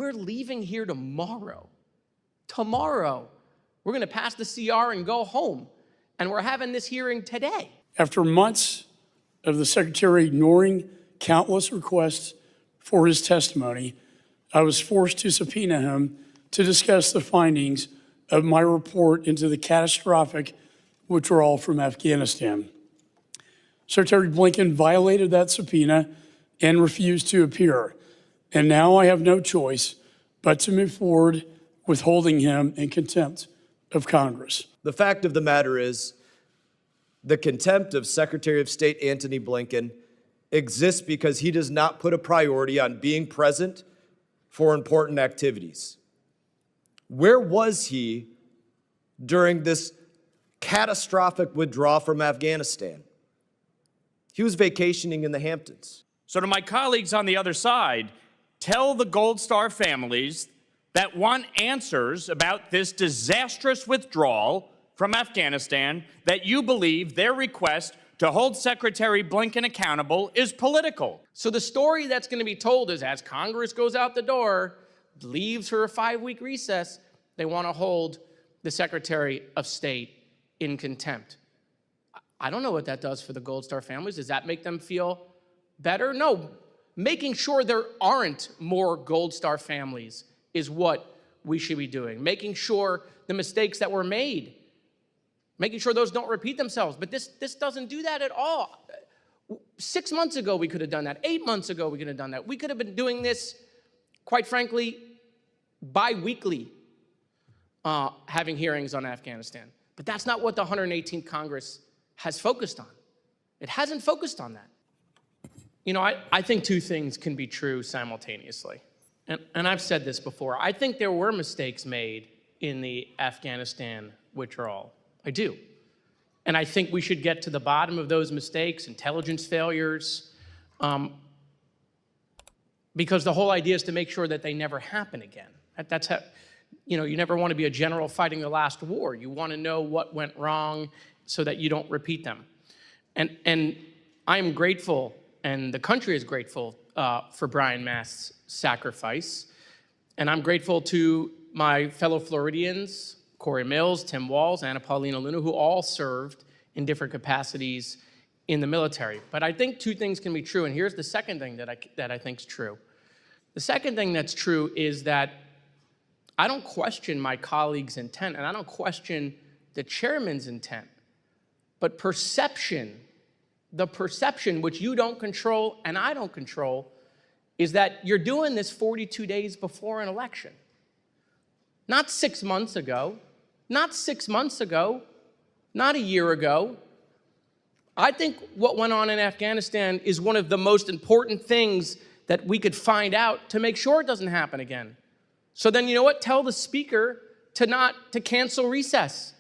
we're leaving here tomorrow. Tomorrow, we're going to pass the CR and go home. And we're having this hearing today. After months of the Secretary ignoring countless requests for his testimony, I was forced to subpoena him to discuss the findings of my report into the catastrophic withdrawal from Afghanistan. Secretary Blinken violated that subpoena and refused to appear. And now I have no choice but to move forward with holding him in contempt of Congress. The fact of the matter is, the contempt of Secretary of State Antony Blinken exists because he does not put a priority on being present for important activities. Where was he during this catastrophic withdrawal from Afghanistan? He was vacationing in the Hamptons. So to my colleagues on the other side, tell the Gold Star families that want answers about this disastrous withdrawal from Afghanistan that you believe their request to hold Secretary Blinken accountable is political. So the story that's going to be told is as Congress goes out the door, leaves for a 5-week recess, they want to hold the Secretary of State in contempt. I don't know what that does for the Gold Star families. Does that make them feel better? No. Making sure there aren't more Gold Star families is what we should be doing. Making sure the mistakes that were made, making sure those don't repeat themselves. But this doesn't do that at all. 6 months ago, we could have done that. 8 months ago, we could have done that. We could have been doing this, quite frankly, bi-weekly, having hearings on Afghanistan. But that's not what the 118th Congress has focused on. It hasn't focused on that. You know, I think two things can be true simultaneously. And I've said this before. I think there were mistakes made in the Afghanistan withdrawal. I do. And I think we should get to the bottom of those mistakes, intelligence failures, because the whole idea is to make sure that they never happen again. That's how, you know, you never want to be a general fighting the last war. You want to know what went wrong so that you don't repeat them. And I'm grateful, and the country is grateful for Brian Mast's sacrifice. And I'm grateful to my fellow Floridians, Corey Mills, Tim Walz, Anna Paulina Luna, who all served in different capacities in the military. But I think two things can be true, and here's the second thing that I think is true. The second thing that's true is that I don't question my colleagues' intent, and I don't question the chairman's intent, but perception, the perception which you don't control and I don't control, is that you're doing this 42 days before an election. Not 6 months ago, not 6 months ago, not a year ago. I think what went on in Afghanistan is one of the most important things that we could find out to make sure it doesn't happen again. So then, you know what? Tell the speaker to cancel recess.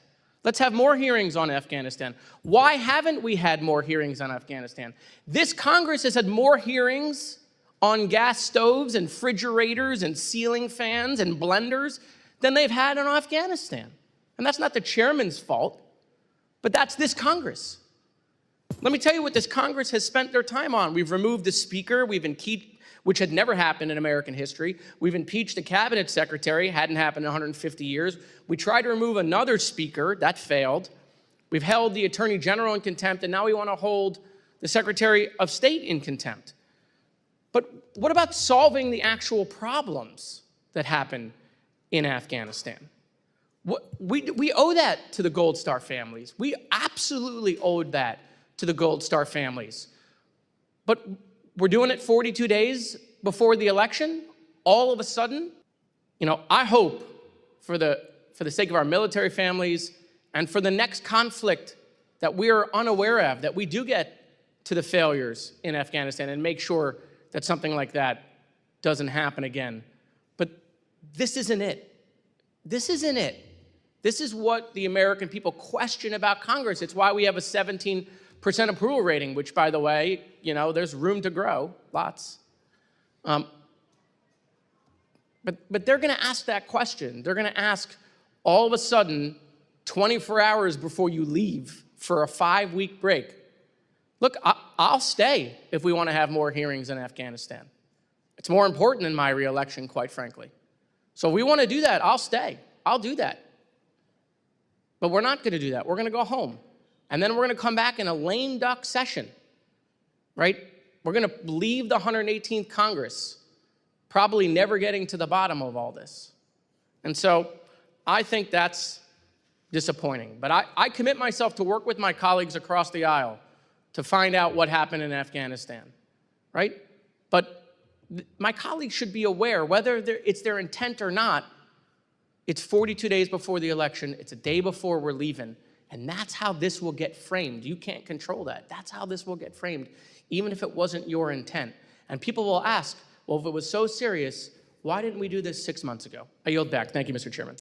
Let's have more hearings on Afghanistan. Why haven't we had more hearings on Afghanistan? This Congress has had more hearings on gas stoves and refrigerators and ceiling fans and blenders than they've had on Afghanistan. And that's not the chairman's fault, but that's this Congress. Let me tell you what this Congress has spent their time on. We've removed the speaker, which had never happened in American history. We've impeached a cabinet secretary, hadn't happened in 150 years. We tried to remove another speaker, that failed. We've held the attorney general in contempt, and now we want to hold the secretary of state in contempt. But what about solving the actual problems that happen in Afghanistan? We owe that to the Gold Star families. We absolutely owed that to the Gold Star families. But we're doing it 42 days before the election, all of a sudden. You know, I hope for the sake of our military families and for the next conflict that we are unaware of, that we do get to the failures in Afghanistan and make sure that something like that doesn't happen again. But this isn't it. This isn't it. This is what the American people question about Congress. It's why we have a 17% approval rating, which, by the way, you know, there's room to grow, lots. But they're going to ask that question. They're going to ask all of a sudden, 24 hours before you leave for a 5-week break. Look, I'll stay if we want to have more hearings in Afghanistan. It's more important than my reelection, quite frankly. So if we want to do that, I'll stay. I'll do that. But we're not going to do that. We're going to go home. And then we're going to come back in a lame duck session, right? We're going to leave the 118th Congress, probably never getting to the bottom of all this. And so I think that's disappointing. But I commit myself to work with my colleagues across the aisle to find out what happened in Afghanistan, right? But my colleagues should be aware, whether it's their intent or not, it's 42 days before the election, it's a day before we're leaving, and that's how this will get framed. You can't control that. That's how this will get framed, even if it wasn't your intent. And people will ask, well, if it was so serious, why didn't we do this 6 months ago? I yield back. Thank you, Mr. Chairman.